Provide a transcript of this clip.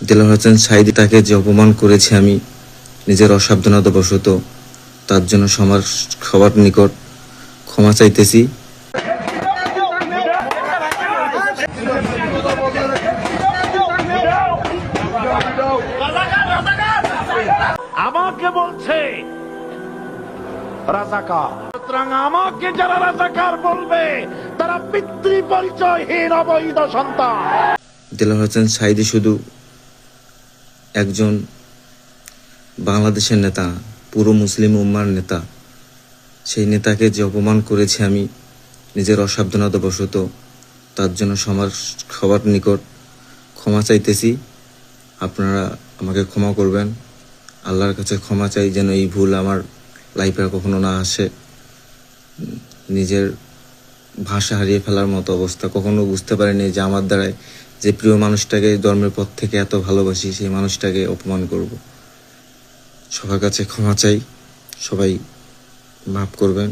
দেলোয়ার হোসেন সাঈদী তাকে যে অপমান করেছি আমি নিজের অসাবধানতাবশত, তার জন্য সবার নিকট ক্ষমা চাইতেছি। আমাকে বলছে রাজাকার, সুতরাং আমাকে যারা রাজাকার বলবে তারা পিতৃ পরিচয়হীন অবৈধ সন্তান। দেলোয়ার হোসেন সাঈদী শুধু একজন বাংলাদেশের নেতা, পুরো মুসলিম উম্মার নেতা। সেই নেতাকে যে অপমান করেছি আমি নিজের অসাবধানতাবশত, তার জন্য সবার নিকট ক্ষমা চাইতেছি। আপনারা আমাকে ক্ষমা করবেন। আল্লাহর কাছে ক্ষমা চাই যেন এই ভুল আমার লাইফে কখনো না আসে। নিজের ভাষা হারিয়ে ফেলার মতো অবস্থা, কখনো বুঝতে পারিনি যে আমার দ্বারায় যে প্রিয় মানুষটাকে জন্মের পর থেকে এত ভালোবাসি সেই মানুষটাকে অপমান করব। সবার কাছে ক্ষমা চাই, সবাই মাফ করবেন।